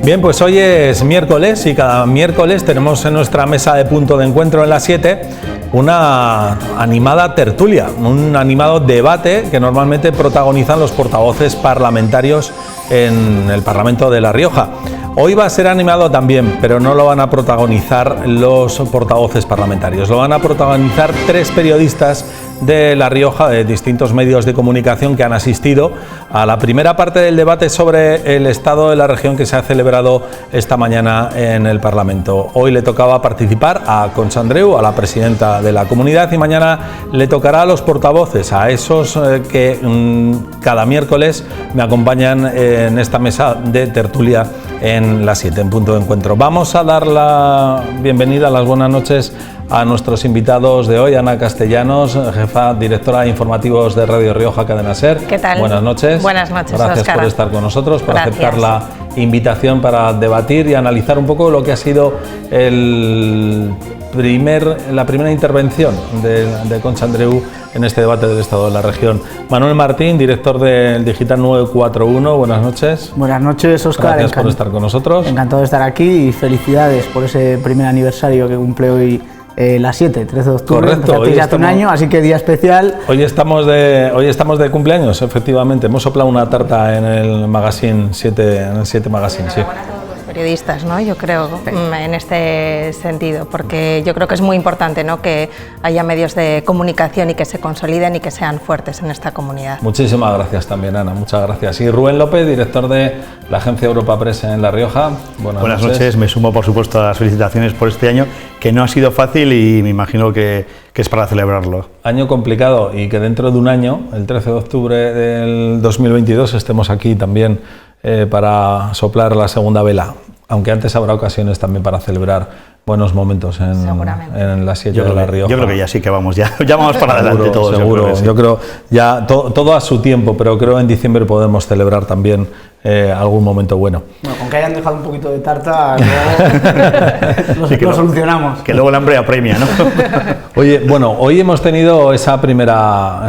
Bien, pues hoy es miércoles y cada miércoles tenemos en nuestra mesa de punto de encuentro en las 7 una animada tertulia, un animado debate que normalmente protagonizan los portavoces parlamentarios en el Parlamento de La Rioja. Hoy va a ser animado también, pero no lo van a protagonizar los portavoces parlamentarios, lo van a protagonizar tres periodistas de La Rioja, de distintos medios de comunicación que han asistido a la primera parte del debate sobre el estado de la región que se ha celebrado esta mañana en el Parlamento. Hoy le tocaba participar a Concha Andreu, a la presidenta de la comunidad, y mañana le tocará a los portavoces, a esos que cada miércoles me acompañan en esta mesa de tertulia en las 7, en punto de encuentro. Vamos a dar la bienvenida, las buenas noches a nuestros invitados de hoy. Ana Castellanos, jefa directora de informativos de Radio Rioja Cadena Ser. ¿Qué tal? Buenas noches. Buenas noches, gracias Óscar, por estar con nosotros, por Gracias. aceptar la invitación para debatir y analizar un poco lo que ha sido la primera intervención de Concha Andreu en este debate del estado de la región. Manuel Martín, director del Digital 941, buenas noches. Buenas noches, Óscar. Gracias por estar con nosotros. Encantado de estar aquí y felicidades por ese primer aniversario que cumple hoy las 7, 13 de octubre. Correcto, hoy ya hace un año, así que día especial. Hoy estamos de cumpleaños, efectivamente. Hemos soplado una tarta en el Magazine 7, en el 7 Magazine, sí. Periodistas, ¿no? Yo creo, en este sentido, porque yo creo que es muy importante, ¿no?, que haya medios de comunicación y que se consoliden y que sean fuertes en esta comunidad. Muchísimas gracias también, Ana, muchas gracias. Y Rubén López, director de la agencia Europa Press en La Rioja. Buenas noches. Me sumo, por supuesto, a las felicitaciones por este año, que no ha sido fácil y me imagino que es para celebrarlo. Año complicado, y que dentro de un año, el 13 de octubre del 2022, estemos aquí también para soplar la segunda vela, aunque antes habrá ocasiones también para celebrar buenos momentos en las 7 de La Rioja. Yo creo que ya sí que vamos, ya vamos para adelante todos. Seguro, yo creo ya todo a su tiempo, pero creo en diciembre podemos celebrar también algún momento bueno. Bueno, con que hayan dejado un poquito de tarta, luego lo solucionamos. Que luego el hambre apremia, ¿no? Oye, bueno, hoy hemos tenido esa primera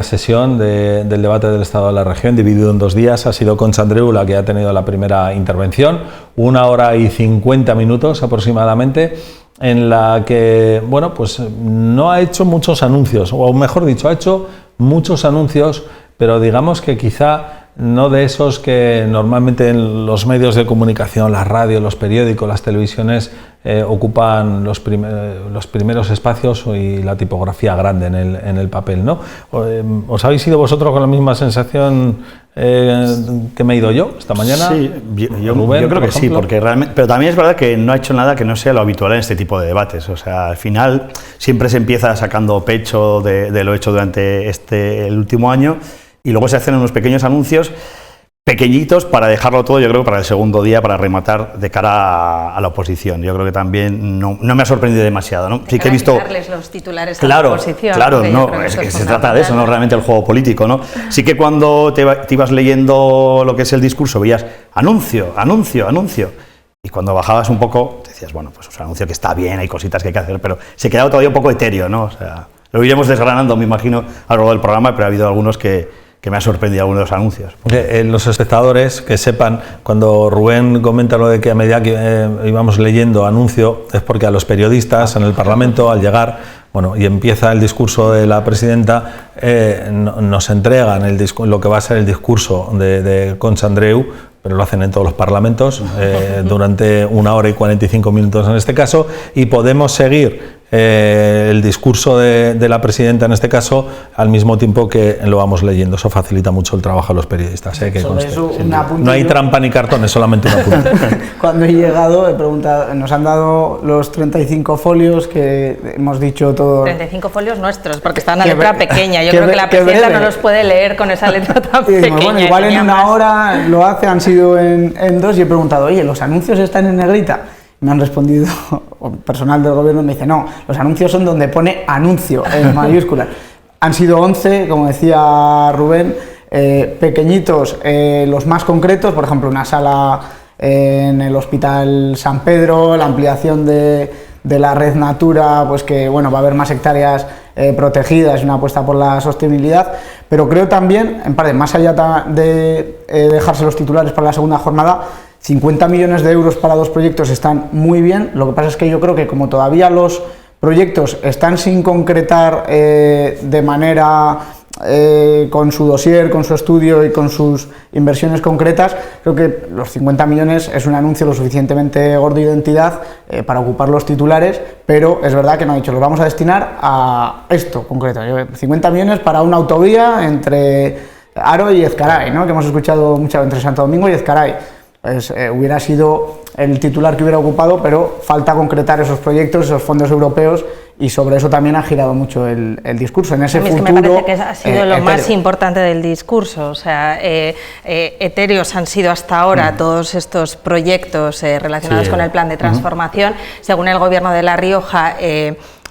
sesión del debate del estado de la región, dividido en 2 días. Ha sido Concha Andreu la que ha tenido la primera intervención, 1 hora y 50 minutos aproximadamente, en la que, bueno, pues no ha hecho muchos anuncios, o mejor dicho, ha hecho muchos anuncios, pero digamos que quizá no de esos que normalmente en los medios de comunicación, la radio, los periódicos, las televisiones ocupan los primeros espacios y la tipografía grande en el papel, ¿no? ¿Os habéis ido vosotros con la misma sensación que me he ido yo esta mañana? Sí, Rubén, yo creo que sí, porque realmente, pero también es verdad que no ha hecho nada que no sea lo habitual en este tipo de debates. O sea, al final siempre se empieza sacando pecho de lo hecho durante el último año, y luego se hacen unos pequeños anuncios pequeñitos para dejarlo todo, yo creo, para el segundo día, para rematar de cara a la oposición. Yo creo que también no me ha sorprendido demasiado, ¿no? Sí que he visto los titulares a la oposición. Claro, no, es que se trata de eso, no realmente el juego político, ¿no? Sí que cuando te ibas leyendo lo que es el discurso veías anuncio, anuncio, anuncio. Y cuando bajabas un poco decías, bueno, pues un anuncio que está bien, hay cositas que hay que hacer, pero se quedaba todavía un poco etéreo, ¿no? O sea, lo iremos desgranando, me imagino, a lo largo del programa, pero ha habido algunos que me ha sorprendido algunos de los anuncios. Los espectadores que sepan, cuando Rubén comenta lo de que a medida que íbamos leyendo anuncio, es porque a los periodistas en el Parlamento, al llegar, bueno, y empieza el discurso de la presidenta, nos entregan lo que va a ser el discurso de Concha Andreu, pero lo hacen en todos los parlamentos, durante 1 hora y 45 minutos en este caso, y podemos seguir el discurso de la presidenta en este caso al mismo tiempo que lo vamos leyendo. Eso facilita mucho el trabajo a los periodistas, que conste. No hay trampa ni cartones, solamente un apunte. Cuando he llegado he preguntado, nos han dado los 35 folios que hemos dicho todo. 35 folios nuestros, porque están a letra pequeña. Yo creo que la presidenta no los puede leer con esa letra tan pequeña. Bueno, igual en 1 hora lo hace, han sido en 2, y he preguntado, oye, ¿los anuncios están en negrita? Me han respondido, personal del gobierno me dice, no, los anuncios son donde pone anuncio en mayúsculas. Han sido 11, como decía Rubén, pequeñitos, los más concretos, por ejemplo, una sala en el Hospital San Pedro, la ampliación de la red Natura, pues que bueno, va a haber más hectáreas protegidas y una apuesta por la sostenibilidad, pero creo también, en parte, más allá de dejarse los titulares para la segunda jornada, 50 millones de euros para 2 proyectos están muy bien, lo que pasa es que yo creo que como todavía los proyectos están sin concretar de manera con su dossier, con su estudio y con sus inversiones concretas, creo que los 50 millones es un anuncio lo suficientemente gordo y de entidad para ocupar los titulares, pero es verdad que no ha dicho, los vamos a destinar a esto concreto, 50 millones para una autovía entre Haro y Ezcaray, ¿no? Que hemos escuchado mucho entre Santo Domingo y Ezcaray. Pues, hubiera sido el titular que hubiera ocupado, pero falta concretar esos proyectos, esos fondos europeos, y sobre eso también ha girado mucho el discurso. En ese futuro, me parece que ha sido lo más importante del discurso. O sea, etéreos han sido hasta ahora todos estos proyectos relacionados con el plan de transformación. Según el Gobierno de La Rioja,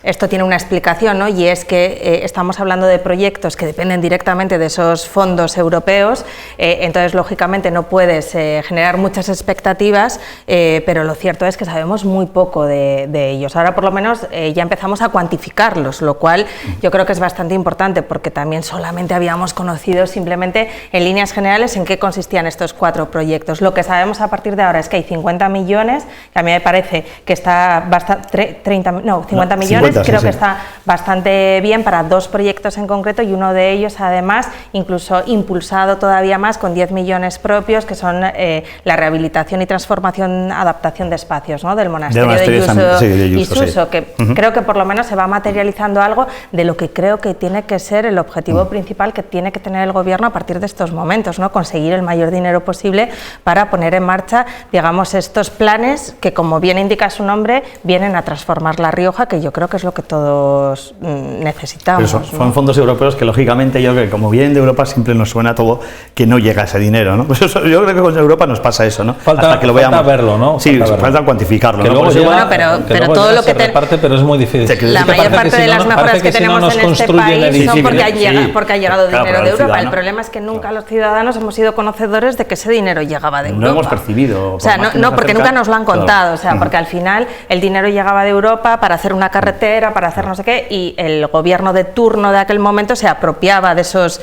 esto tiene una explicación, ¿no? Y es que estamos hablando de proyectos que dependen directamente de esos fondos europeos, entonces lógicamente no puedes generar muchas expectativas, pero lo cierto es que sabemos muy poco de ellos. Ahora por lo menos ya empezamos a cuantificarlos, lo cual yo creo que es bastante importante, porque también solamente habíamos conocido simplemente en líneas generales en qué consistían estos 4 proyectos. Lo que sabemos a partir de ahora es que hay 50 millones, que a mí me parece que está bastante, 50 millones. Creo que está bastante bien para 2 proyectos en concreto, y uno de ellos además incluso impulsado todavía más con 10 millones propios, que son la rehabilitación y transformación, adaptación de espacios, ¿no? Del monasterio de Isuso, que creo que por lo menos se va materializando algo de lo que creo que tiene que ser el objetivo principal que tiene que tener el Gobierno a partir de estos momentos, ¿no? Conseguir el mayor dinero posible para poner en marcha, digamos, estos planes que, como bien indica su nombre, vienen a transformar La Rioja, que yo creo que es lo que todos necesitamos. Pero son fondos europeos que, lógicamente, yo creo que como vienen de Europa siempre nos suena todo que no llega ese dinero, ¿no? Pues yo creo que con Europa nos pasa eso, ¿no? Hasta que lo veamos. Falta verlo, ¿no? Sí, falta cuantificarlo. Que ¿no? Luego llega, bueno, pero todo lo que reparte, pero es muy difícil. La mayor parte de las mejoras que tenemos en este país son porque ha llegado dinero de Europa. El problema es que nunca los ciudadanos hemos sido conocedores de que ese dinero llegaba de Europa. No hemos percibido. O sea, no, porque nunca nos lo han contado. O sea, porque al final el dinero llegaba de Europa para hacer una carretera, para hacer no sé qué, y el gobierno de turno de aquel momento se apropiaba de esos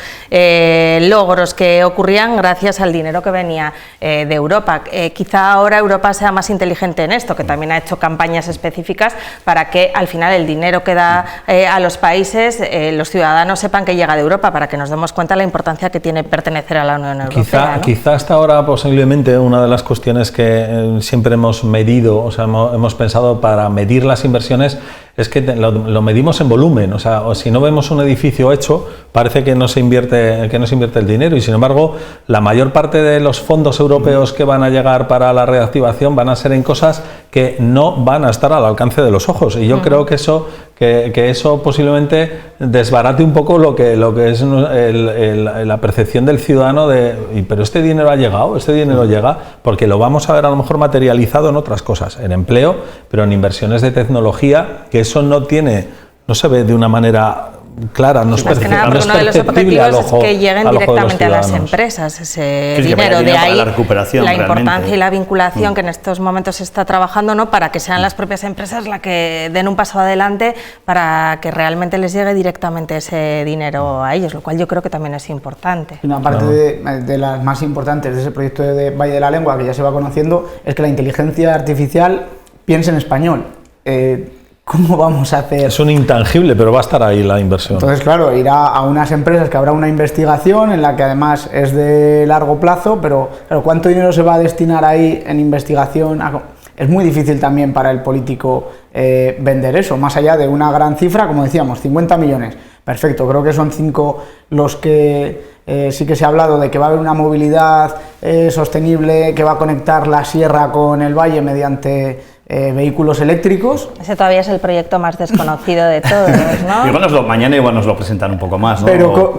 logros que ocurrían gracias al dinero que venía de Europa. Quizá ahora Europa sea más inteligente en esto, que también ha hecho campañas específicas para que al final el dinero que da a los países, los ciudadanos sepan que llega de Europa, para que nos demos cuenta de la importancia que tiene pertenecer a la Unión Europea, ¿no? Quizá hasta ahora posiblemente una de las cuestiones que siempre hemos medido, o sea, hemos pensado para medir las inversiones, es que lo medimos en volumen, o sea, o si no vemos un edificio hecho, parece que no se invierte el dinero, y sin embargo, la mayor parte de los fondos europeos que van a llegar para la reactivación van a ser en cosas que no van a estar al alcance de los ojos, y yo creo que eso posiblemente desbarate un poco lo que es la percepción del ciudadano de, pero este dinero ha llegado, este dinero llega, porque lo vamos a ver a lo mejor materializado en otras cosas, en empleo, pero en inversiones de tecnología, que eso no se ve de una manera clara, no es perceptible al ojo. Uno de los objetivos es que lleguen directamente a las empresas ese dinero, de ahí la importancia y la vinculación que en estos momentos se está trabajando, ¿no? Para que sean las propias empresas las que den un paso adelante para que realmente les llegue directamente ese dinero a ellos, lo cual yo creo que también es importante. Una parte de las más importantes de ese proyecto de Valle de la Lengua, que ya se va conociendo, es que la inteligencia artificial piense en español. ¿Cómo vamos a hacer? Es un intangible, pero va a estar ahí la inversión. Entonces, claro, irá a unas empresas que habrá una investigación en la que además es de largo plazo, pero claro, ¿cuánto dinero se va a destinar ahí en investigación? Es muy difícil también para el político vender eso, más allá de una gran cifra, como decíamos, 50 millones. Perfecto, creo que son 5 los que sí que se ha hablado de que va a haber una movilidad sostenible, que va a conectar la sierra con el valle mediante vehículos eléctricos. Ese todavía es el proyecto más desconocido de todos, ¿no? Mañana igual nos lo presentan un poco más, ¿no? Pero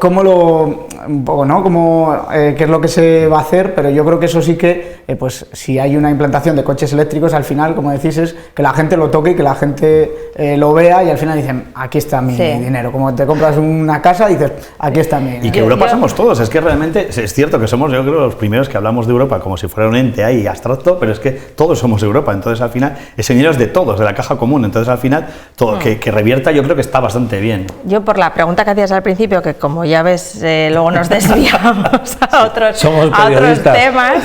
qué es lo que se va a hacer, pero yo creo que eso sí que, pues si hay una implantación de coches eléctricos, al final, como decís, es que la gente lo toque y que la gente lo vea, y al final dicen, aquí está mi dinero. Como te compras una casa, dices, aquí está mi dinero. Y que Europa somos todos, es que realmente es cierto que somos, yo creo, los primeros que hablamos de Europa como si fuera un ente ahí abstracto, pero es que todos somos Europa, entonces al final ese dinero es de todos, de la caja común, entonces al final que revierta, yo creo que está bastante bien. Yo, por la pregunta que hacías al principio, que como ya ves luego nos desviamos a otros temas,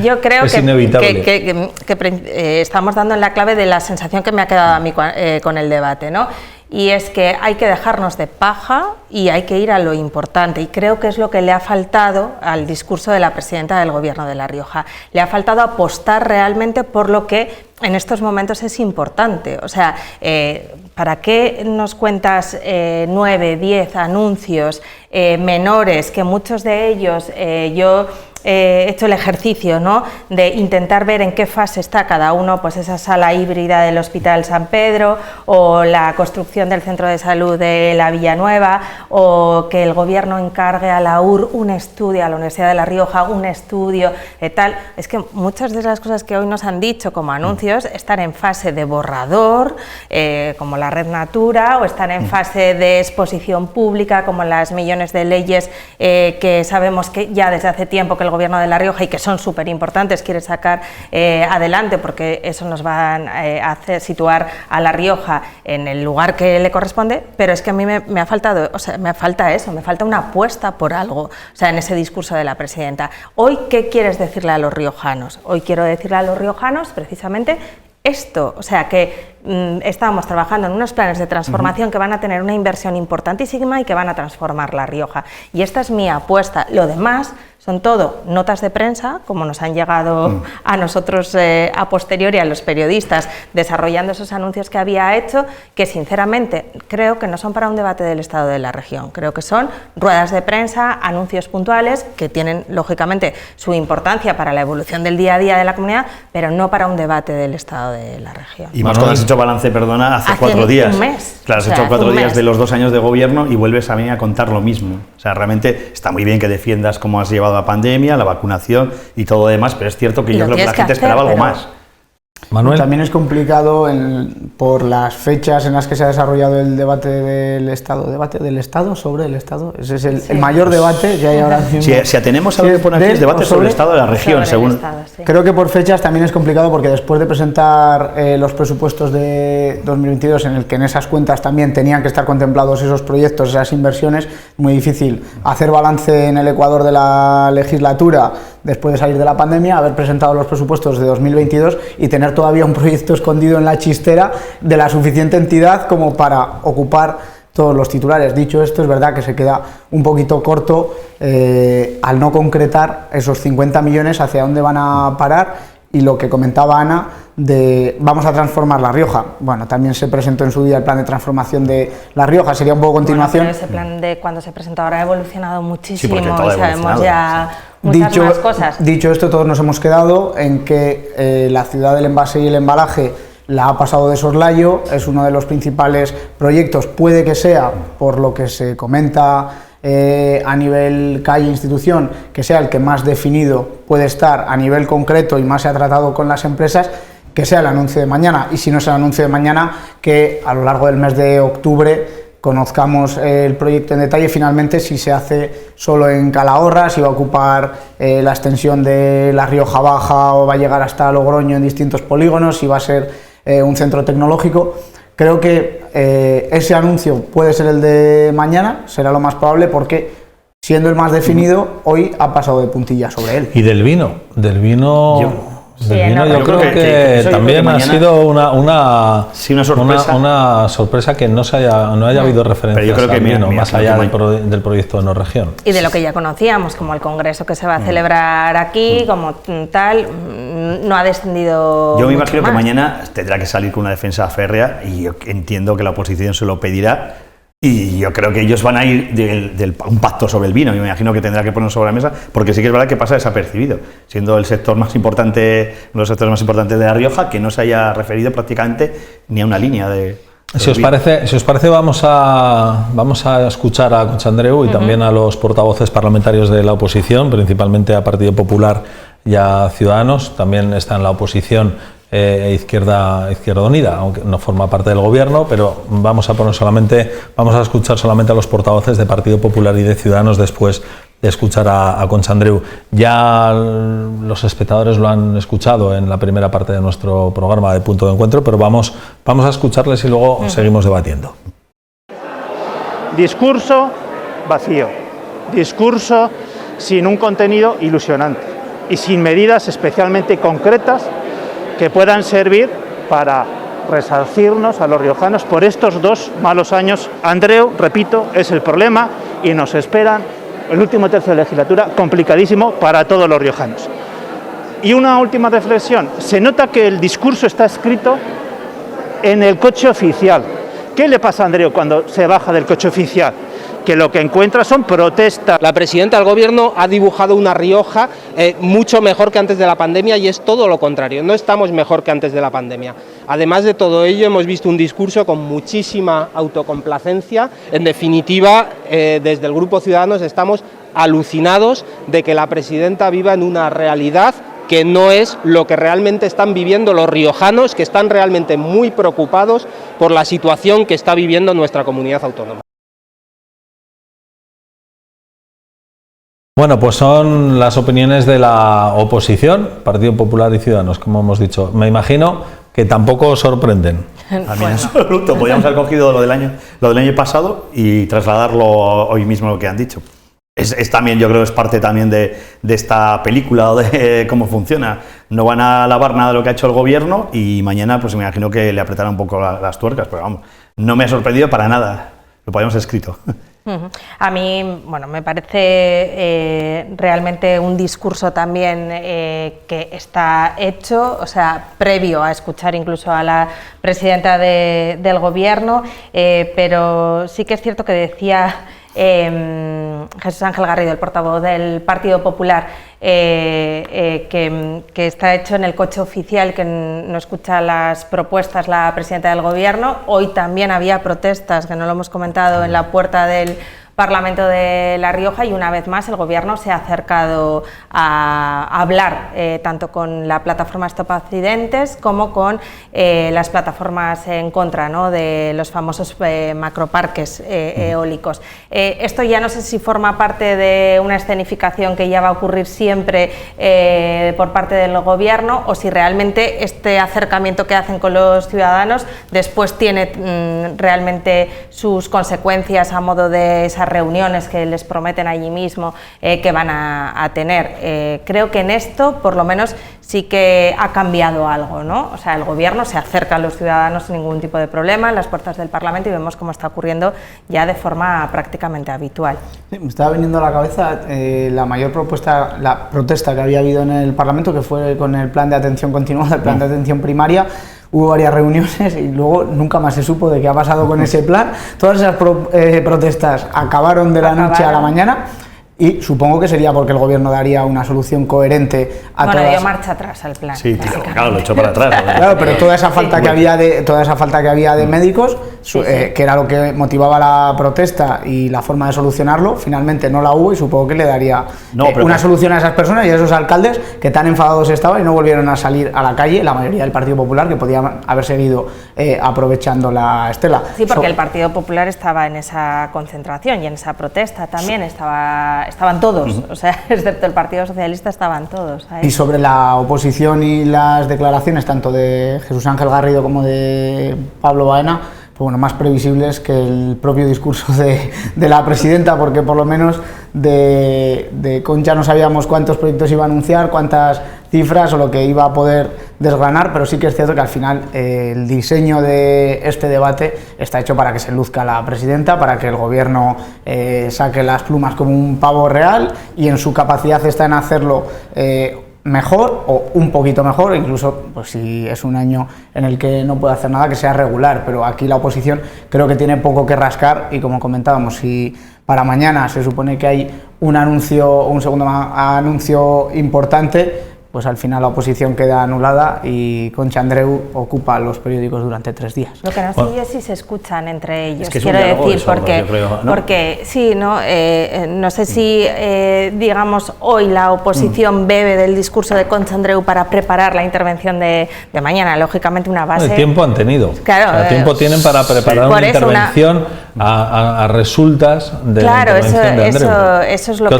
yo creo que estamos dando en la clave de la sensación que me ha quedado a mí con el debate, ¿no? Y es que hay que dejarnos de paja y hay que ir a lo importante, y creo que es lo que le ha faltado al discurso de la presidenta del Gobierno de La Rioja. Le ha faltado apostar realmente por lo que en estos momentos es importante. O sea, ¿para qué nos cuentas 9, 10 anuncios menores, que muchos de ellos yo he hecho el ejercicio, ¿no?, de intentar ver en qué fase está cada uno, pues esa sala híbrida del Hospital San Pedro, o la construcción del centro de salud de la Villanueva, o que el Gobierno encargue a la UR un estudio, a la Universidad de La Rioja un estudio, tal? Es que muchas de las cosas que hoy nos han dicho como anuncios están en fase de borrador, como la Red Natura, o están en fase de exposición pública, como las millones de leyes que sabemos que ya desde hace tiempo que el Gobierno de La Rioja, y que son súper importantes, quiere sacar adelante, porque eso nos va a hacer situar a La Rioja en el lugar que le corresponde. Pero es que a mí me ha faltado, o sea, me falta eso, me falta una apuesta por algo, o sea, en ese discurso de la presidenta. Hoy, ¿qué quieres decirle a los riojanos? Hoy quiero decirle a los riojanos precisamente esto, o sea, que estábamos trabajando en unos planes de transformación que van a tener una inversión importantísima y que van a transformar La Rioja. Y esta es mi apuesta. Lo demás son todo notas de prensa, como nos han llegado a nosotros a posteriori, a los periodistas, desarrollando esos anuncios que había hecho, que sinceramente creo que no son para un debate del estado de la región. Creo que son ruedas de prensa, anuncios puntuales, que tienen lógicamente su importancia para la evolución del día a día de la comunidad, pero no para un debate del estado de la región. Y más cuando has hecho balance, perdona, hace 4 días. Un mes. Claro, has hecho 4 días de los 2 años de gobierno y vuelves a venir a contar lo mismo. O sea, realmente está muy bien que defiendas cómo has llevado la pandemia, la vacunación y todo lo demás, pero es cierto que yo creo que la gente esperaba algo más. Manuel. También es complicado por las fechas en las que se ha desarrollado el debate del Estado sobre el Estado. Ese es el mayor debate que hay ahora mismo. Si atenemos a lo que pone aquí, es debate sobre el Estado de la región, según. Estado, sí. Creo que por fechas también es complicado, porque después de presentar los presupuestos de 2022, en el que en esas cuentas también tenían que estar contemplados esos proyectos, esas inversiones, muy difícil hacer balance en el ecuador de la legislatura después de salir de la pandemia, haber presentado los presupuestos de 2022 y tener todavía un proyecto escondido en la chistera de la suficiente entidad como para ocupar todos los titulares. Dicho esto, es verdad que se queda un poquito corto al no concretar esos 50 millones hacia dónde van a parar. Y lo que comentaba Ana, de vamos a transformar La Rioja. Bueno, también se presentó en su día el plan de transformación de La Rioja, sería un poco continuación. Bueno, pero ese plan de cuando se presentó ahora ha evolucionado muchísimo, sí, y sabemos ya muchas más cosas. Dicho esto, todos nos hemos quedado en que la ciudad del envase y el embalaje la ha pasado de soslayo, es uno de los principales proyectos, puede que sea, por lo que se comenta a nivel calle, institución, que sea el que más definido puede estar a nivel concreto y más se ha tratado con las empresas, que sea el anuncio de mañana. Y si no es el anuncio de mañana, que a lo largo del mes de octubre conozcamos el proyecto en detalle, finalmente, si se hace solo en Calahorra, si va a ocupar la extensión de La Rioja Baja o va a llegar hasta Logroño en distintos polígonos, si va a ser un centro tecnológico. Creo que ese anuncio puede ser el de mañana, será lo más probable, porque siendo el más definido, hoy ha pasado de puntilla sobre él. Y del vino, yo creo que también ha sido una sorpresa que no haya habido referencias al vino, más allá del proyecto de No Región. Y de lo que ya conocíamos, como el congreso que se va a celebrar aquí, como tal, no ha descendido. Yo me imagino más. Que mañana tendrá que salir con una defensa férrea, y yo entiendo que la oposición se lo pedirá. Y yo creo que ellos van a ir un pacto sobre el vino. Yo me imagino que tendrá que ponerlo sobre la mesa, porque sí que es verdad que pasa desapercibido, siendo el sector más importante, uno de los sectores más importantes de La Rioja, que no se haya referido prácticamente ni a una línea de. Si os parece, vamos a escuchar a Concha Andreu y también a los portavoces parlamentarios de la oposición, principalmente a Partido Popular y a Ciudadanos. También está en la oposición Izquierda Unida, aunque no forma parte del gobierno, pero vamos a escuchar solamente a los portavoces de Partido Popular y de Ciudadanos después de escuchar a Concha Andreu. Ya los espectadores lo han escuchado en la primera parte de nuestro programa de Punto de Encuentro, pero vamos a escucharles y luego seguimos debatiendo. Discurso vacío. discurso sin un contenido ilusionante y sin medidas especialmente concretas que puedan servir para resarcirnos a los riojanos por estos 2 malos años. Andreu, repito, es el problema y nos esperan el último tercio de legislatura complicadísimo para todos los riojanos. Y una última reflexión, se nota que el discurso está escrito en el coche oficial. ¿Qué le pasa a Andreu cuando se baja del coche oficial? Que lo que encuentra son protestas. La presidenta del Gobierno ha dibujado una Rioja mucho mejor que antes de la pandemia y es todo lo contrario, no estamos mejor que antes de la pandemia. Además de todo ello, hemos visto un discurso con muchísima autocomplacencia. En definitiva, desde el Grupo Ciudadanos estamos alucinados de que la presidenta viva en una realidad que no es lo que realmente están viviendo los riojanos, que están realmente muy preocupados por la situación que está viviendo nuestra comunidad autónoma. Bueno, pues son las opiniones de la oposición, Partido Popular y Ciudadanos, como hemos dicho. Me imagino que tampoco sorprenden. A mí en absoluto. Podríamos haber cogido lo del año pasado y trasladarlo hoy mismo lo que han dicho. Es también, yo creo, es parte también de esta película o de cómo funciona. No van a alabar nada de lo que ha hecho el gobierno y mañana pues me imagino que le apretarán un poco las tuercas, pero vamos, no me ha sorprendido para nada. Lo podíamos escrito. A mí, bueno, me parece realmente un discurso también que está hecho, o sea, previo a escuchar incluso a la presidenta del Gobierno, pero sí que es cierto que decía Jesús Ángel Garrido, el portavoz del Partido Popular, que está hecho en el coche oficial, que no escucha las propuestas la presidenta del Gobierno. Hoy también había protestas, que no lo hemos comentado, en la puerta del Parlamento de La Rioja y una vez más el Gobierno se ha acercado a hablar tanto con la plataforma Stop Accidentes como con las plataformas en contra, ¿no?, de los famosos macroparques eólicos. Esto ya no sé si forma parte de una escenificación que ya va a ocurrir siempre por parte del Gobierno o si realmente este acercamiento que hacen con los ciudadanos después tiene realmente sus consecuencias a modo de esas reuniones que les prometen allí mismo que van a tener. Creo que en esto, por lo menos, sí que ha cambiado algo, ¿no? O sea, el Gobierno se acerca a los ciudadanos sin ningún tipo de problema en las puertas del Parlamento y vemos cómo está ocurriendo ya de forma prácticamente habitual. Sí, me estaba viniendo a la cabeza la protesta que había habido en el Parlamento, que fue con el plan de atención continuada, el plan de atención primaria. Hubo varias reuniones y luego nunca más se supo de qué ha pasado con ese plan. Todas esas protestas acabaron de la noche a la mañana y supongo que sería porque el Gobierno daría una solución coherente a todas... dio marcha atrás al plan. Sí, claro, lo echó para atrás. Claro, pero toda esa falta que había de médicos, que era lo que motivaba la protesta y la forma de solucionarlo, finalmente no la hubo y supongo que le daría una solución a esas personas y a esos alcaldes que tan enfadados estaban y no volvieron a salir a la calle, la mayoría del Partido Popular, que podían haber seguido aprovechando la estela. Sí, porque el Partido Popular estaba en esa concentración y en esa protesta también estaban todos, o sea, excepto el Partido Socialista estaban todos ahí. Y sobre la oposición y las declaraciones tanto de Jesús Ángel Garrido como de Pablo Baena, pues bueno, más previsibles que el propio discurso de la presidenta, porque por lo menos de Concha no sabíamos cuántos proyectos iba a anunciar, cuántas cifras o lo que iba a poder desgranar, pero sí que es cierto que al final el diseño de este debate está hecho para que se luzca la presidenta, para que el Gobierno saque las plumas como un pavo real y en su capacidad está en hacerlo mejor o un poquito mejor, incluso pues si es un año en el que no puede hacer nada, que sea regular, pero aquí la oposición creo que tiene poco que rascar y como comentábamos, si para mañana se supone que hay un segundo anuncio importante, pues al final la oposición queda anulada y Concha Andreu ocupa los periódicos durante 3 días. Lo que no sé es si se escuchan entre ellos, es que quiero decir, ¿no? porque sí, ¿no? No sé si, digamos, hoy la oposición bebe del discurso de Concha Andreu para preparar la intervención de mañana, lógicamente una base... El tiempo han tenido, claro, tiempo tienen para preparar una intervención a resultas de la intervención de Andreu. Eso es lo que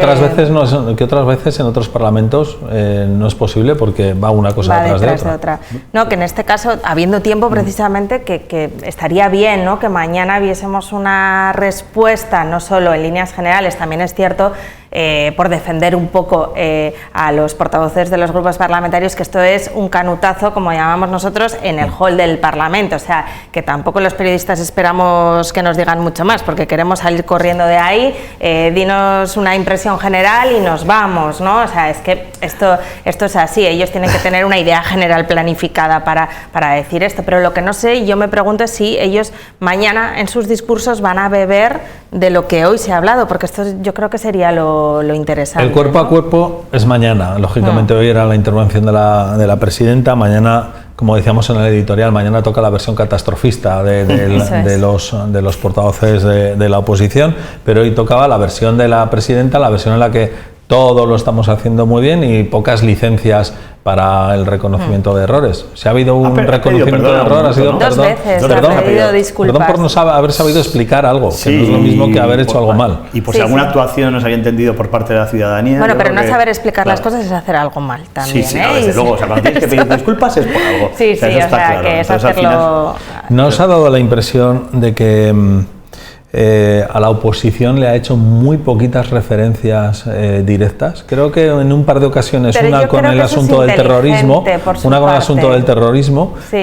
otras veces en otros parlamentos no es posible porque va una cosa detrás de otra. No, que en este caso, habiendo tiempo precisamente, que estaría bien, ¿no?, que mañana viésemos una respuesta, no solo en líneas generales, también es cierto, por defender un poco a los portavoces de los grupos parlamentarios, que esto es un canutazo, como llamamos nosotros, en el hall del Parlamento. O sea, que tampoco los periodistas esperamos que nos digan mucho más, porque queremos salir corriendo de ahí, dinos una impresión general y nos vamos, ¿no? O sea, es que esto es así, ellos tienen que tener una idea general planificada para decir esto, pero lo que no sé, y yo me pregunto, es si ellos mañana en sus discursos van a beber de lo que hoy se ha hablado, porque esto yo creo que sería lo interesante. El cuerpo a cuerpo es mañana, lógicamente hoy era la intervención de la presidenta, mañana, como decíamos en el editorial, mañana toca la versión catastrofista de los portavoces de la oposición, pero hoy tocaba la versión de la presidenta, la versión en la que todo lo estamos haciendo muy bien y pocas licencias para el reconocimiento de errores. Si ha habido un reconocimiento de error, ha sido dos veces, ha pedido disculpas. Perdón por no haber sabido explicar algo, que no es lo mismo que haber hecho algo mal. Y por si alguna actuación no se había entendido por parte de la ciudadanía. Bueno, pero no saber explicar las cosas es hacer algo mal también. Sí, desde luego, o sea, cuando tienes que pedir disculpas es por algo. Sí, o sea, que es hacerlo... ¿No os ha dado la impresión de que a la oposición le ha hecho muy poquitas referencias directas? Creo que en un par de ocasiones, una con el asunto del terrorismo,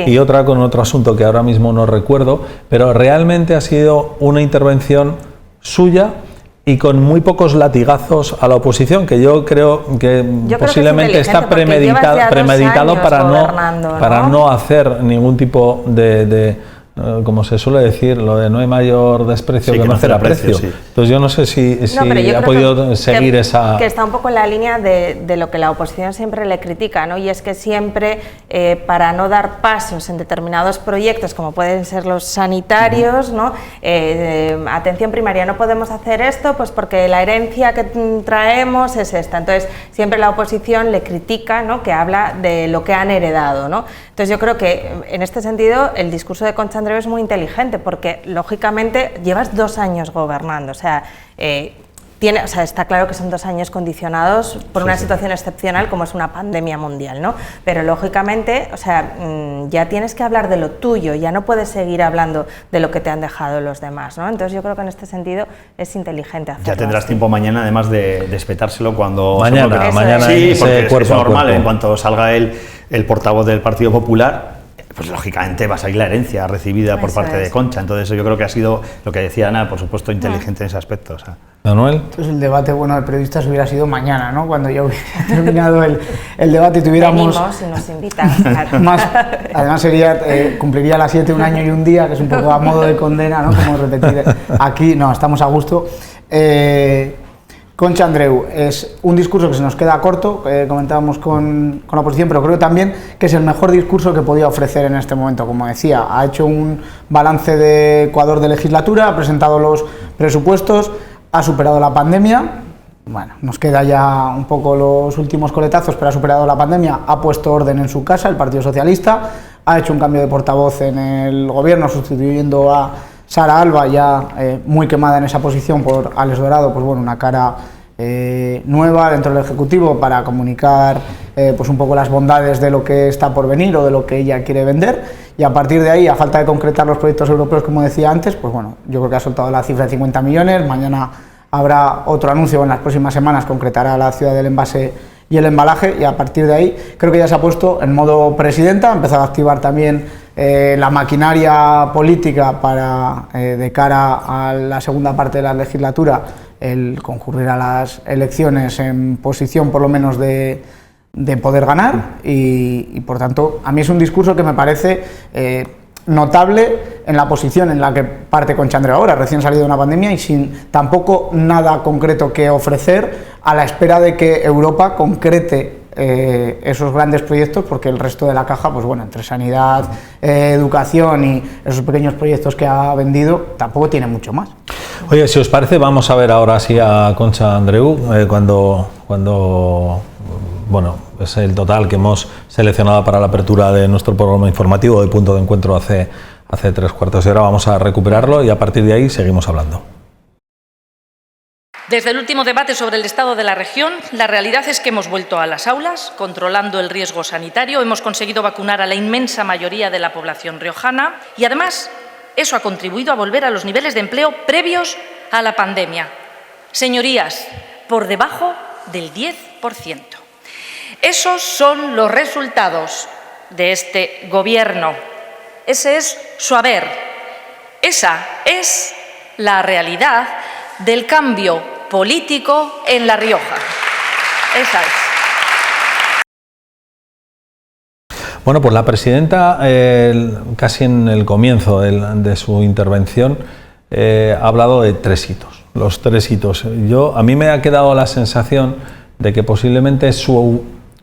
y otra con otro asunto que ahora mismo no recuerdo, pero realmente ha sido una intervención suya y con muy pocos latigazos a la oposición, que yo creo que posiblemente está premeditado para no hacer ningún tipo de como se suele decir, lo de no hay mayor desprecio que no hacer aprecio. Sí. Entonces yo no sé si ha podido seguir esa... Que está un poco en la línea de lo que la oposición siempre le critica, ¿no? Y es que siempre, para no dar pasos en determinados proyectos, como pueden ser los sanitarios, ¿no? Atención primaria, no podemos hacer esto pues porque la herencia que traemos es esta. Entonces siempre la oposición le critica, ¿no?, que habla de lo que han heredado, ¿no? Entonces yo creo que en este sentido el discurso de Concha Andreu es muy inteligente, porque lógicamente llevas 2 años gobernando, o sea, está claro que son 2 años condicionados por una situación excepcional como es una pandemia mundial, ¿no? Pero lógicamente, o sea, ya tienes que hablar de lo tuyo, ya no puedes seguir hablando de lo que te han dejado los demás, ¿no? Entonces yo creo que en este sentido es inteligente hacerlo. Ya tendrás tiempo mañana, además de espetárselo cuando... Mañana sí, porque es normal, en cuanto salga el portavoz del Partido Popular, pues lógicamente va a salir la herencia recibida por parte de Concha. Entonces yo creo que ha sido, lo que decía Ana, por supuesto, inteligente en ese aspecto. O sea. Manuel. Entonces el debate bueno de periodistas hubiera sido mañana, ¿no? Cuando ya hubiera terminado el debate y tuviéramos... Venimos y nos invitas, claro. Además cumpliría las 7 un año y un día, que es un poco a modo de condena, ¿no? Como repetir aquí, no, estamos a gusto. Concha Andreu es un discurso que se nos queda corto, comentábamos con la oposición, pero creo también que es el mejor discurso que podía ofrecer en este momento. Como decía, ha hecho un balance de Ecuador de legislatura, ha presentado los presupuestos, ha superado la pandemia, bueno, nos queda ya un poco los últimos coletazos, pero ha superado la pandemia, ha puesto orden en su casa, el Partido Socialista, ha hecho un cambio de portavoz en el gobierno, sustituyendo a Sara Alba, ya muy quemada en esa posición por Alex Dorado, pues bueno, una cara nueva dentro del Ejecutivo para comunicar pues un poco las bondades de lo que está por venir o de lo que ella quiere vender, y a partir de ahí, a falta de concretar los proyectos europeos, como decía antes, pues bueno, yo creo que ha soltado la cifra de 50 millones, mañana habrá otro anuncio, en las próximas semanas concretará la ciudad del envase y el embalaje, y a partir de ahí creo que ya se ha puesto en modo presidenta, ha empezado a activar también la maquinaria política para, de cara a la segunda parte de la legislatura, el concurrir a las elecciones en posición por lo menos de poder ganar, y por tanto a mí es un discurso que me parece notable en la posición en la que parte Concha Andreu ahora, recién salido de una pandemia y sin tampoco nada concreto que ofrecer, a la espera de que Europa concrete esos grandes proyectos, porque el resto de la caja, pues bueno, entre sanidad, educación y esos pequeños proyectos que ha vendido, tampoco tiene mucho más. Oye, si os parece, vamos a ver ahora sí a Concha Andreu, cuando bueno, es el total que hemos seleccionado para la apertura de nuestro programa informativo de Punto de Encuentro hace hace 3/4 de hora. Vamos a recuperarlo y a partir de ahí seguimos hablando. Desde el último debate sobre el estado de la región, la realidad es que hemos vuelto a las aulas, controlando el riesgo sanitario, hemos conseguido vacunar a la inmensa mayoría de la población riojana y, además, eso ha contribuido a volver a los niveles de empleo previos a la pandemia. Señorías, por debajo del 10%. Esos son los resultados de este Gobierno. Ese es su haber. Esa es la realidad del cambio político en La Rioja. Esa es. Bueno, pues la presidenta, casi en el comienzo de su intervención, ha hablado de 3 hitos. Los 3 hitos. A mí me ha quedado la sensación de que posiblemente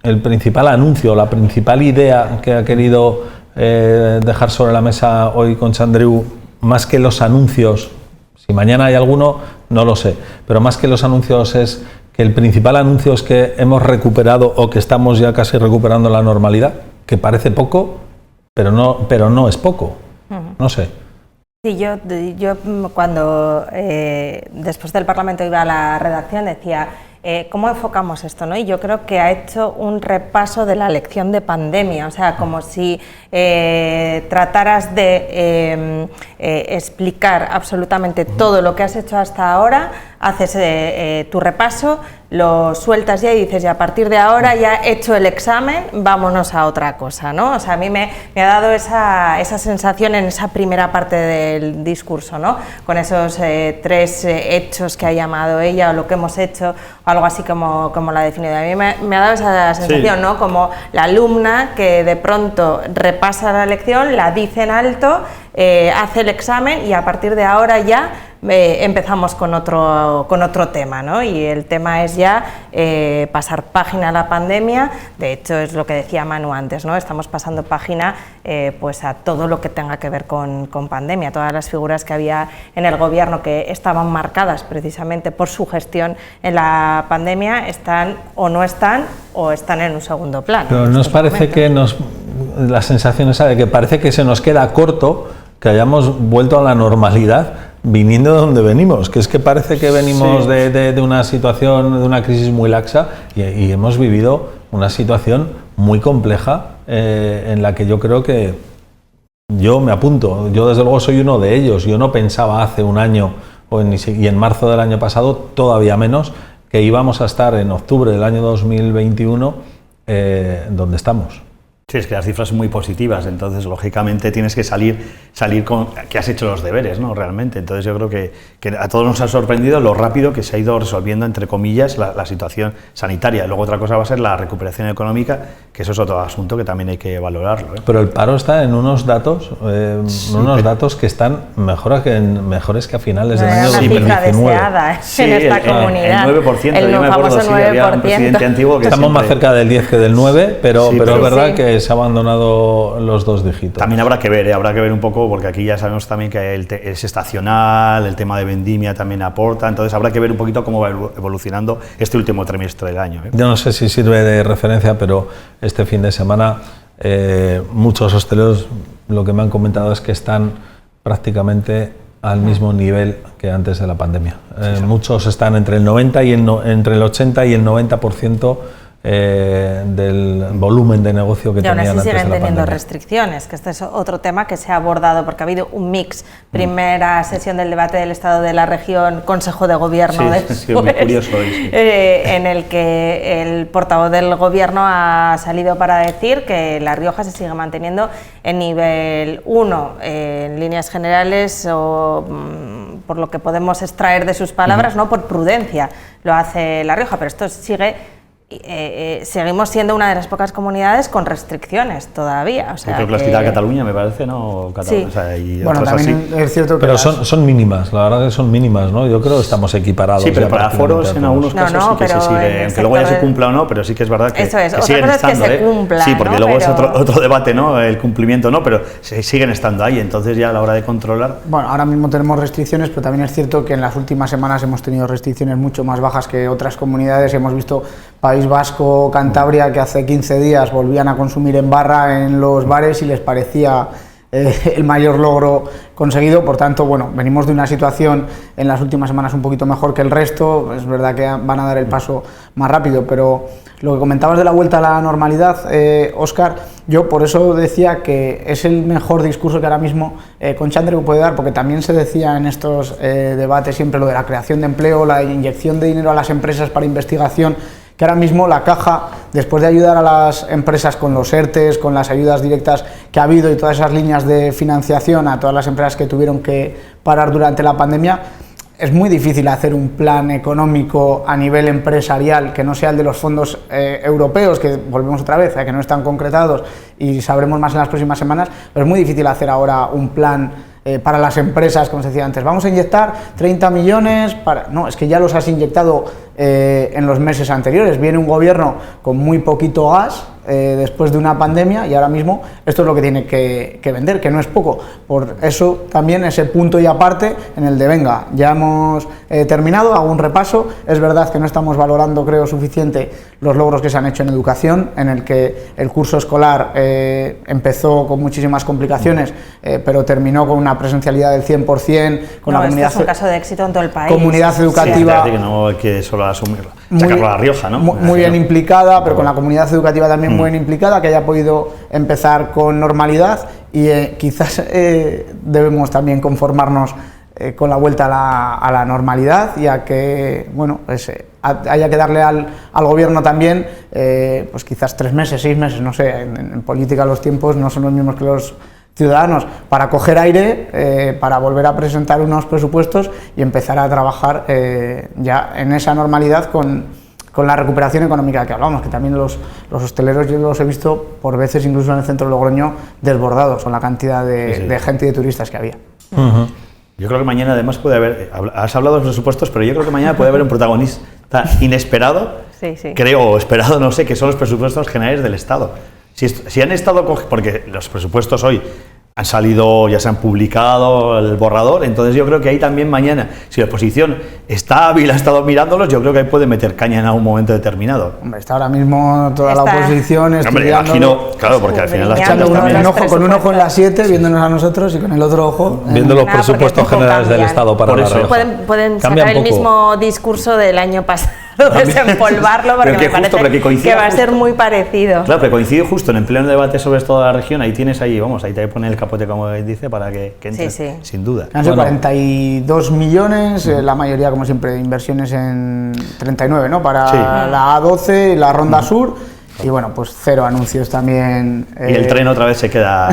el principal anuncio, la principal idea que ha querido dejar sobre la mesa hoy Concha Andreu, más que los anuncios, si mañana hay alguno, no lo sé, pero más que los anuncios es que el principal anuncio es que hemos recuperado o que estamos ya casi recuperando la normalidad, que parece poco, pero no es poco. No sé. Sí, yo cuando después del Parlamento iba a la redacción decía, ¿cómo enfocamos esto, no? Y yo creo que ha hecho un repaso de la lección de pandemia, o sea, como si trataras de explicar absolutamente todo lo que has hecho hasta ahora, haces tu repaso, lo sueltas ya y dices, y a partir de ahora ya he hecho el examen, vámonos a otra cosa, ¿no? O sea, a mí me ha dado esa sensación en esa primera parte del discurso, ¿no? Con esos 3 hechos que ha llamado ella, o lo que hemos hecho, o algo así como la ha definido. A mí me ha dado esa sensación, sí, ¿no? Como la alumna que de pronto repasa la lección, la dice en alto, hace el examen y a partir de ahora ya empezamos con otro tema, ¿no? Y el tema es ya pasar página a la pandemia. De hecho, es lo que decía Manu antes, ¿no? Estamos pasando página pues a todo lo que tenga que ver con pandemia. Todas las figuras que había en el Gobierno que estaban marcadas precisamente por su gestión en la pandemia están o están en un segundo plano. Pero nos parece que la sensación esa de que parece que se nos queda corto que hayamos vuelto a la normalidad viniendo de donde venimos, que es que parece que venimos de una situación, de una crisis muy laxa y hemos vivido una situación muy compleja en la que yo creo que yo me apunto, yo desde luego soy uno de ellos. Yo no pensaba hace un año y en marzo del año pasado todavía menos que íbamos a estar en octubre del año 2021 donde estamos. Sí, es que las cifras son muy positivas, entonces lógicamente tienes que salir con que has hecho los deberes, ¿no? Realmente. Entonces yo creo que a todos nos ha sorprendido lo rápido que se ha ido resolviendo, entre comillas, la situación sanitaria. Luego otra cosa va a ser la recuperación económica, que eso es otro asunto que también hay que valorarlo, ¿eh? Pero el paro está en unos datos, datos que están mejores que a finales del año 2019. Una cifra deseada en esta comunidad. El 9%, yo me acuerdo, sí, había un presidente antiguo que estamos siempre... más cerca del 10 que del 9, pero es verdad que se ha abandonado los 2 dígitos. También habrá que ver un poco, porque aquí ya sabemos también que es estacional, el tema de vendimia también aporta, entonces habrá que ver un poquito cómo va evolucionando este último trimestre del año, ¿eh? Yo no sé si sirve de referencia, pero este fin de semana muchos hosteleros lo que me han comentado es que están prácticamente al mismo nivel que antes de la pandemia. Muchos están entre el 90 y entre el 80 y el 90% del volumen de negocio que tenían antes de la pandemia. Y aún así siguen teniendo restricciones, que este es otro tema que se ha abordado, porque ha habido un mix, primera sesión del debate del Estado de la Región, Consejo de Gobierno después, muy curioso, en el que el portavoz del Gobierno ha salido para decir que La Rioja se sigue manteniendo en nivel 1, en líneas generales, o por lo que podemos extraer de sus palabras, no por prudencia lo hace La Rioja, pero esto seguimos siendo una de las pocas comunidades con restricciones todavía. O sea, creo que la ciudad de Cataluña, me parece, ¿no? Sí. O sea, y bueno, también así. es cierto que... Pero son mínimas, la verdad que son mínimas, ¿no? Yo creo que estamos equiparados. Sí, pero para aforos en algunos casos sí que se sigue, aunque luego ya se cumpla o no, pero sí que es verdad que, eso es. que siguen estando, que se cumpla, sí, porque ¿no? luego es otro debate, ¿no? El cumplimiento, ¿no? Pero siguen estando ahí, entonces ya a la hora de controlar... Bueno, ahora mismo tenemos restricciones, pero también es cierto que en las últimas semanas hemos tenido restricciones mucho más bajas que otras comunidades. Hemos visto País Vasco, Cantabria, que hace 15 días volvían a consumir en barra en los bares y les parecía el mayor logro conseguido. Por tanto, bueno, venimos de una situación en las últimas semanas un poquito mejor que el resto. Es verdad que van a dar el paso más rápido, pero lo que comentabas de la vuelta a la normalidad, Óscar, yo por eso decía que es el mejor discurso que ahora mismo Concha Andreu puede dar, porque también se decía en estos debates siempre lo de la creación de empleo, la inyección de dinero a las empresas para investigación, que ahora mismo la Caja, después de ayudar a las empresas con los ERTEs, con las ayudas directas que ha habido y todas esas líneas de financiación a todas las empresas que tuvieron que parar durante la pandemia, es muy difícil hacer un plan económico a nivel empresarial que no sea el de los fondos europeos, que volvemos otra vez a que no están concretados y sabremos más en las próximas semanas, pero es muy difícil hacer ahora un plan para las empresas, como se decía antes, vamos a inyectar 30 millones para... No, es que ya los has inyectado en los meses anteriores. Viene un gobierno con muy poquito gas después de una pandemia y ahora mismo esto es lo que tiene que vender, que no es poco. Por eso también ese punto y aparte en el de venga, ya hemos terminado, hago un repaso. Es verdad que no estamos valorando, creo, suficiente los logros que se han hecho en educación, en el que el curso escolar empezó con muchísimas complicaciones, pero terminó con una presencialidad del 100%, con la comunidad... Esto es un caso de éxito en todo el país. Comunidad educativa... Sí, que no hay que solo asumirla. Sacarlo a La Rioja, ¿no? Muy bien implicada, pero con la comunidad educativa también muy bien implicada, que haya podido empezar con normalidad y quizás debemos también conformarnos con la vuelta a la normalidad, y a que, bueno, pues, haya que darle al gobierno también, pues quizás 3 meses, 6 meses, no sé, en política los tiempos no son los mismos que los ciudadanos, para coger aire, para volver a presentar unos presupuestos y empezar a trabajar ya en esa normalidad con la recuperación económica que hablamos, que también los hosteleros yo los he visto por veces, incluso en el centro de Logroño, desbordados con la cantidad de gente y de turistas que había. Yo creo que mañana además puede haber, has hablado de los presupuestos, pero yo creo que mañana puede haber un protagonista inesperado, creo, o esperado, no sé, que son los presupuestos generales del Estado. Si han estado, porque los presupuestos hoy han salido, ya se han publicado el borrador, entonces yo creo que ahí también mañana, si la oposición está hábil, ha estado mirándolos, yo creo que ahí puede meter caña en algún momento determinado. Hombre, está ahora mismo toda la oposición estudiando... Hombre, imagino, claro, porque al final las charlas también... Con un ojo en las 7, viéndonos a nosotros, y con el otro ojo... Viendo los presupuestos generales del Estado para La Rioja. Pueden sacar el mismo discurso del año pasado, desempolvarlo, porque me parece que va a ser muy parecido. Claro, pero coincide justo en el pleno debate sobre toda la región, ahí tienes ahí, vamos, ahí te pone el capote, como dice, para que entre, sin duda. Han sido 42 millones, la mayoría, como siempre, inversiones en 39, ¿no? Para la A12 y la Ronda Sur, y bueno, pues 0 anuncios también. Y el tren otra vez se queda...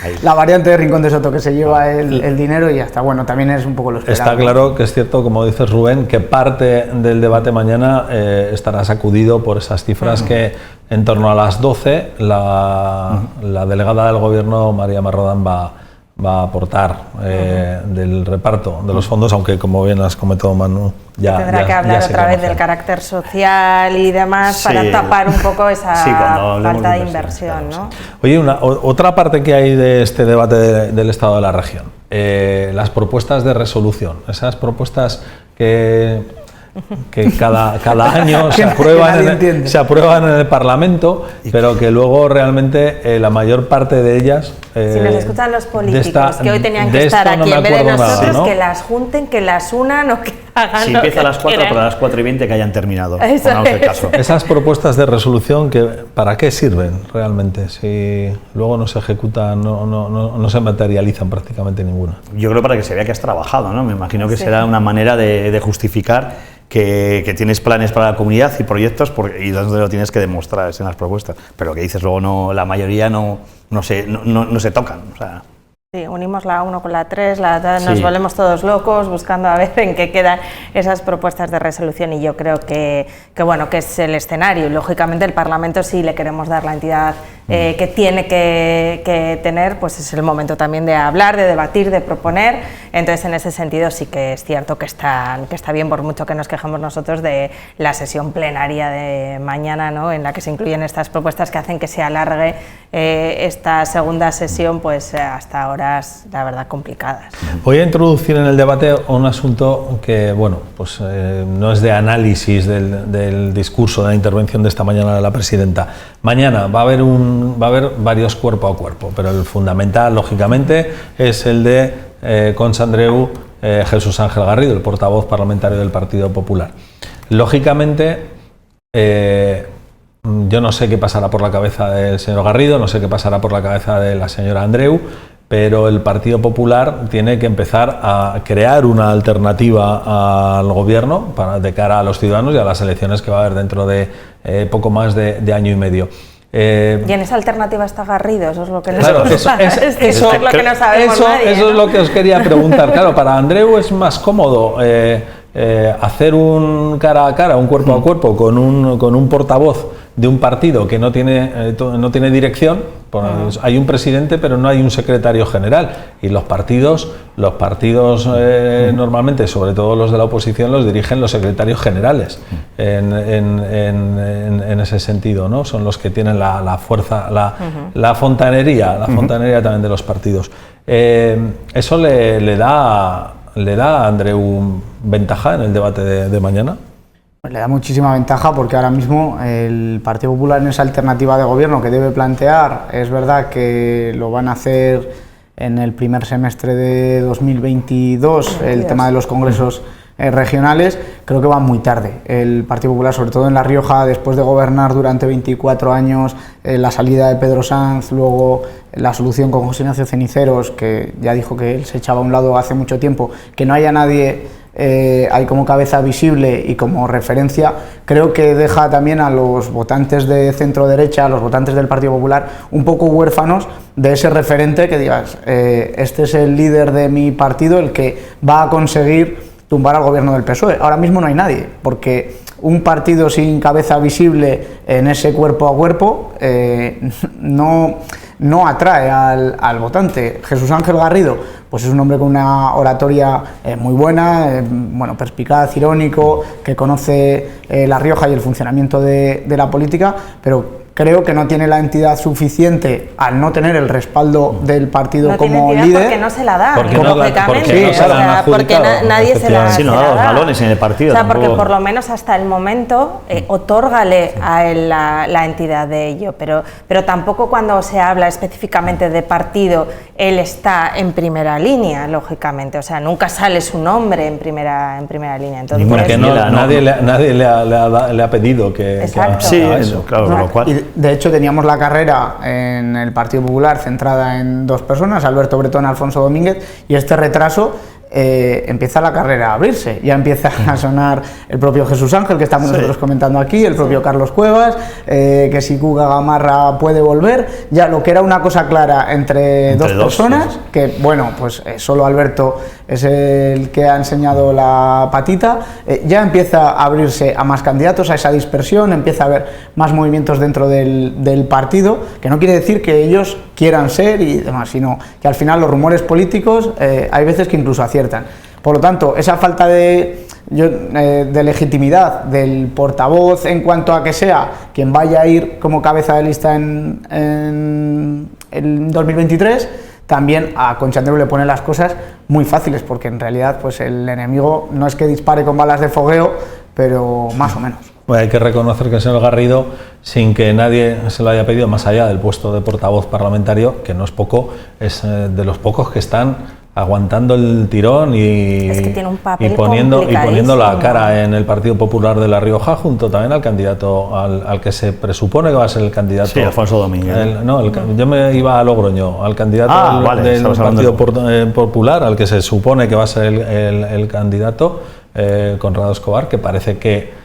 Ahí. La variante de Rincón de Soto, que se lleva el dinero y ya está. Bueno, también es un poco lo esperado. Está claro que es cierto, como dices, Rubén, que parte del debate mañana estará sacudido por esas cifras que en torno a las 12 la delegada del Gobierno, María Marrodán, va a aportar del reparto de los fondos, aunque, como bien has comentado, Manu, tendrá que hablar otra vez del carácter social y demás, para tapar un poco esa falta de inversión, ¿no? Oye, otra parte que hay de este debate del Estado de la región, las propuestas de resolución, esas propuestas que cada año se aprueban en el Parlamento, pero que luego realmente la mayor parte de ellas... si nos escuchan los políticos, que hoy tenían que estar aquí, en vez de nosotros, nada, ¿no? Que las junten, que las unan o que hagan... Si empieza a las 4, para las 4:20 que hayan terminado. El caso. Esas propuestas de resolución, ¿para qué sirven realmente? Si luego no se ejecutan, no se materializan prácticamente ninguna. Yo creo para que se vea que has trabajado, ¿no? Me imagino que será una manera de justificar que tienes planes para la comunidad y proyectos, y donde lo tienes que demostrar en las propuestas, pero que dices luego la mayoría no se tocan, o sea. Sí, unimos la 1 con la 3, nos volvemos todos locos buscando a ver en qué quedan esas propuestas de resolución, y yo creo que bueno, que es el escenario. Lógicamente el Parlamento, si le queremos dar la entidad que tiene que tener, pues es el momento también de hablar, de debatir, de proponer. Entonces, en ese sentido sí que es cierto que está bien, por mucho que nos quejemos nosotros de la sesión plenaria de mañana, ¿no? En la que se incluyen estas propuestas que hacen que se alargue esta segunda sesión, pues hasta horas, la verdad, complicadas. Voy a introducir en el debate un asunto que, bueno, pues no es de análisis del discurso, de la intervención de esta mañana de la presidenta. Mañana va a haber un va a haber varios cuerpo a cuerpo, pero el fundamental, lógicamente, es el de Concha Andreu, Jesús Ángel Garrido, el portavoz parlamentario del Partido Popular. Lógicamente, yo no sé qué pasará por la cabeza del señor Garrido, no sé qué pasará por la cabeza de la señora Andreu, pero el Partido Popular tiene que empezar a crear una alternativa al gobierno de cara a los ciudadanos y a las elecciones que va a haber dentro de poco más de año y medio. Y en esa alternativa está Garrido, eso es lo que no claro, sabemos. Eso es lo que os quería preguntar. Claro, para Andreu es más cómodo hacer un cara a cara, un cuerpo a cuerpo con un portavoz de un partido que no tiene dirección. Hay un presidente, pero no hay un secretario general, y los partidos normalmente, sobre todo los de la oposición, los dirigen los secretarios generales en ese sentido, ¿no? Son los que tienen la fuerza, la fontanería también de los partidos. Eso le da a Andreu ventaja en el debate de mañana. Le da muchísima ventaja porque ahora mismo el Partido Popular en esa alternativa de gobierno que debe plantear, es verdad que lo van a hacer en el primer semestre de 2022, el tema de los congresos regionales, creo que va muy tarde. El Partido Popular, sobre todo en La Rioja, después de gobernar durante 24 años, la salida de Pedro Sanz, luego la solución con José Ignacio Ceniceros, que ya dijo que él se echaba a un lado hace mucho tiempo, que no haya nadie hay como cabeza visible y como referencia, creo que deja también a los votantes de centro derecha, a los votantes del Partido Popular, un poco huérfanos de ese referente que digas, este es el líder de mi partido, el que va a conseguir tumbar al gobierno del PSOE. Ahora mismo no hay nadie, porque un partido sin cabeza visible en ese cuerpo a cuerpo no atrae al votante. Jesús Ángel Garrido, pues es un hombre con una oratoria muy buena, perspicaz, irónico, que conoce La Rioja y el funcionamiento de la política, pero creo que no tiene la entidad suficiente al no tener el respaldo del partido no como tiene líder. Porque no se la da, porque nadie se la da. Sí, no da los galones en el partido. O sea, porque por lo menos hasta el momento otórgale a él la entidad de ello, pero tampoco cuando se habla específicamente de partido, él está en primera línea, lógicamente. O sea, nunca sale su nombre en primera línea. Entonces, porque nadie le ha pedido que haga eso. Claro, con lo cual. De hecho, teníamos la carrera en el Partido Popular centrada en dos personas, Alberto Bretón y Alfonso Domínguez, y este retraso empieza la carrera a abrirse. Ya empieza a sonar el propio Jesús Ángel, que estamos nosotros comentando aquí, el propio Carlos Cuevas, que si Cuca Gamarra puede volver. Ya lo que era una cosa clara entre dos personas, que pues solo Alberto es el que ha enseñado la patita, ya empieza a abrirse a más candidatos, a esa dispersión, empieza a haber más movimientos dentro del partido, que no quiere decir que ellos quieran ser y demás, sino que al final los rumores políticos hay veces que incluso aciertan. Por lo tanto, esa falta de legitimidad del portavoz en cuanto a que sea quien vaya a ir como cabeza de lista en 2023, también a Concha Andreu le pone las cosas muy fáciles, porque en realidad pues el enemigo no es que dispare con balas de fogueo, pero más o menos. Bueno, hay que reconocer que el señor Garrido, sin que nadie se lo haya pedido, más allá del puesto de portavoz parlamentario, que no es poco, es de los pocos que están aguantando el tirón y poniendo la cara en el Partido Popular de La Rioja, junto también al candidato al que se presupone que va a ser el candidato. Sí, Alfonso Domínguez. Yo me iba a Logroño, al candidato del Partido Popular, al que se supone que va a ser el candidato, Conrado Escobar, que parece que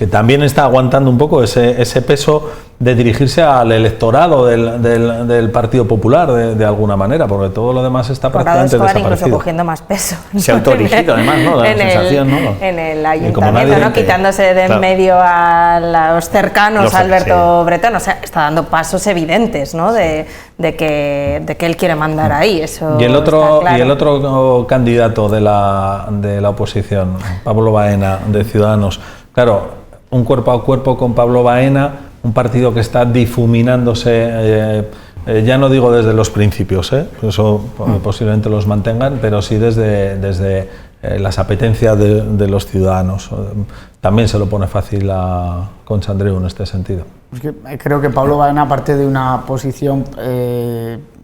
también está aguantando un poco ese peso de dirigirse al electorado del Partido Popular de alguna manera, porque todo lo demás está prácticamente desaparecido. Incluso cogiendo más peso. Se ha autodirigido además, ¿no? Da la sensación, ¿no? En el ayuntamiento, quitándose de en medio a los cercanos a Alberto Bretón. O sea, está dando pasos evidentes, ¿no? De que él quiere mandar ahí. Eso y el otro está claro. Y el otro candidato de la oposición, Pablo Baena, de Ciudadanos. Claro, un cuerpo a cuerpo con Pablo Baena, un partido que está difuminándose, ya no digo desde los principios, eso posiblemente los mantengan, pero sí desde las apetencias de los ciudadanos. También se lo pone fácil a Concha Andreu en este sentido. Es que creo que Pablo Baena parte de una posición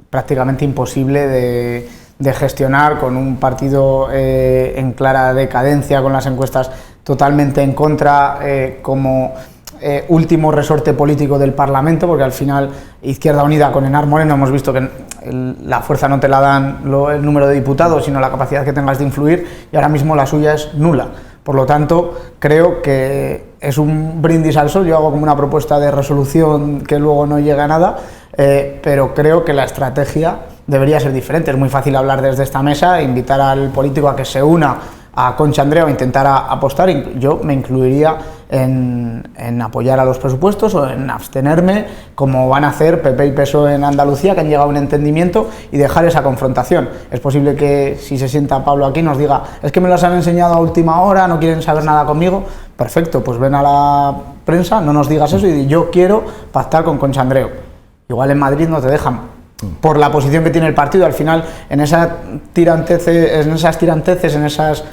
prácticamente imposible de gestionar, con un partido en clara decadencia, con las encuestas totalmente en contra, como último resorte político del Parlamento, porque al final Izquierda Unida con Enar Moreno hemos visto que la fuerza no te la dan el número de diputados, sino la capacidad que tengas de influir, y ahora mismo la suya es nula. Por lo tanto, creo que es un brindis al sol. Yo hago como una propuesta de resolución que luego no llega a nada, pero creo que la estrategia debería ser diferente. Es muy fácil hablar desde esta mesa, invitar al político a que se una a Concha Andreu a intentar apostar. Yo me incluiría en apoyar a los presupuestos o en abstenerme, como van a hacer PP y PSOE en Andalucía, que han llegado a un entendimiento, y dejar esa confrontación. Es posible que, si se sienta Pablo aquí, nos diga: es que me los han enseñado a última hora, no quieren saber nada conmigo. Perfecto, pues ven a la prensa, no nos digas eso y di: yo quiero pactar con Concha Andreu. Igual en Madrid no te dejan, por la posición que tiene el partido. Al final, en esas tiranteces, en esas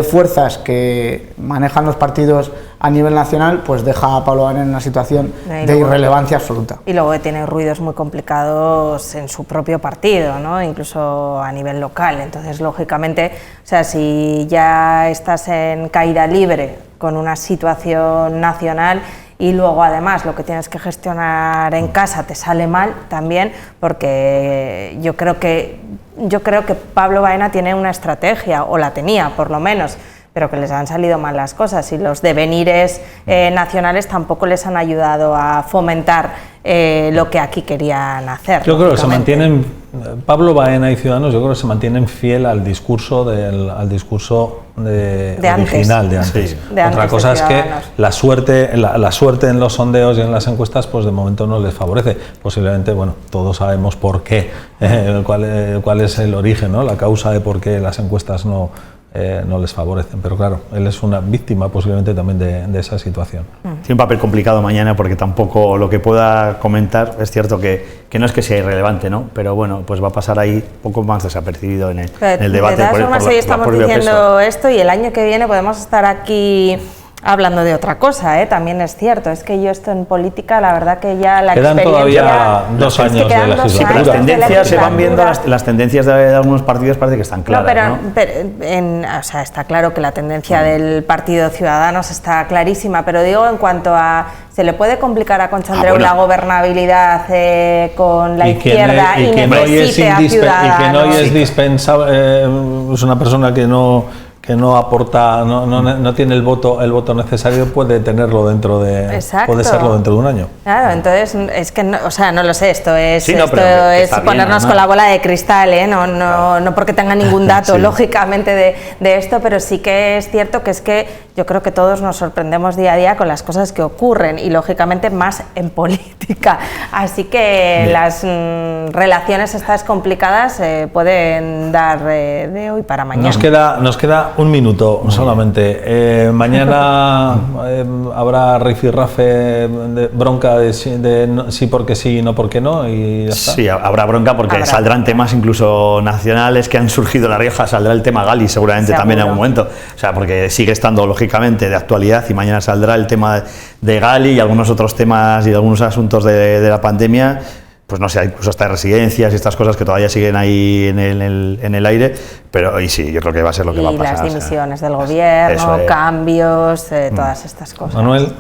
fuerzas que manejan los partidos a nivel nacional, pues deja a Pablo Baena en una situación de irrelevancia absoluta. Y luego tiene ruidos muy complicados en su propio partido, ¿no? Incluso a nivel local. Entonces, lógicamente, o sea, si ya estás en caída libre con una situación nacional, y luego además lo que tienes que gestionar en casa te sale mal también, porque yo creo que Pablo Baena tiene una estrategia, o la tenía por lo menos, pero que les han salido mal las cosas, y los devenires nacionales tampoco les han ayudado a fomentar lo que aquí querían hacer. Yo creo que se mantienen, Pablo Baena y Ciudadanos, yo creo que se mantienen fiel al discurso original de antes. Sí. Otra cosa es que la suerte en los sondeos y en las encuestas, pues de momento no les favorece. Posiblemente, bueno, todos sabemos por qué, cuál es el origen, ¿no? La causa de por qué las encuestas no les favorecen, pero claro, él es una víctima posiblemente también de esa situación. Tiene un papel complicado mañana, porque tampoco lo que pueda comentar, es cierto que no es que sea irrelevante, ¿no? Pero bueno, pues va a pasar ahí poco más desapercibido en el debate. De todas formas, hoy estamos diciendo esto, y el año que viene podemos estar aquí hablando de otra cosa, también es cierto. Es que yo esto en política, la verdad que ya la quedan experiencia... todavía 2 años de legislatura. Sí, pero las tendencias se van viendo, las tendencias de algunos partidos parece que están claras, o sea, está claro que la tendencia del Partido Ciudadanos está clarísima, pero digo, en cuanto a... ¿Se le puede complicar a Concha Andreu la gobernabilidad con la izquierda y necesite a Ciudadanos? Y que no es dispensable, es una persona que no aporta, no tiene el voto necesario, puede tenerlo dentro de... Exacto. Puede serlo dentro de un año. Claro, entonces es que no lo sé, esto es ponernos bien, con la bola de cristal, no porque tenga ningún dato lógicamente de esto, pero sí que es cierto que es que yo creo que todos nos sorprendemos día a día con las cosas que ocurren, y lógicamente más en política, así que las relaciones estas complicadas pueden dar de hoy para mañana. Nos queda un minuto solamente. Mañana habrá rifirrafe de bronca de sí porque sí, no porque no, y ya está. Sí, habrá bronca porque saldrán temas incluso nacionales que han surgido en La Rioja. Saldrá el tema Gali seguramente también en algún momento, o sea, porque sigue estando lógicamente de actualidad, y mañana saldrá el tema de Gali y algunos otros temas y algunos asuntos de la pandemia. Pues no sé, incluso hasta residencias y estas cosas que todavía siguen ahí en el aire, pero y sí, yo creo que va a ser lo que va a pasar. Y las dimisiones del gobierno, cambios, todas estas cosas. Manuel.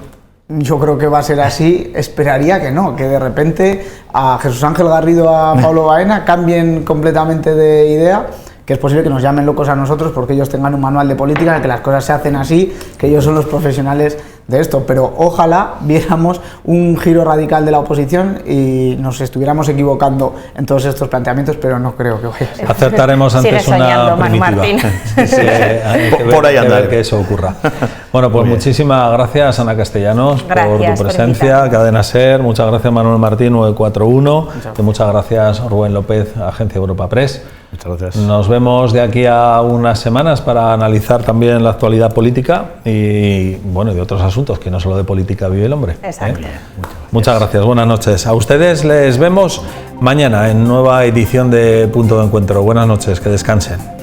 Yo creo que va a ser así, esperaría que no, que de repente a Jesús Ángel Garrido, a Pablo Baena cambien completamente de idea, que es posible que nos llamen locos a nosotros porque ellos tengan un manual de política en el que las cosas se hacen así, que ellos son los profesionales de esto, pero ojalá viéramos un giro radical de la oposición y nos estuviéramos equivocando en todos estos planteamientos, pero no creo que vaya a ser. Acertaremos antes una primitiva. Por ahí andar que eso ocurra. Bueno, pues muchísimas gracias, Ana Castellanos, por tu presencia, Cadena SER. Muchas gracias, Manuel Martín, 941. Y muchas gracias, Rubén López, Agencia Europa Press. Muchas gracias. Nos vemos de aquí a unas semanas para analizar también la actualidad política y de otros asuntos, que no solo de política vive el hombre. Exacto. Muchas gracias, buenas noches. A ustedes les vemos mañana en nueva edición de Punto de Encuentro. Buenas noches, que descansen.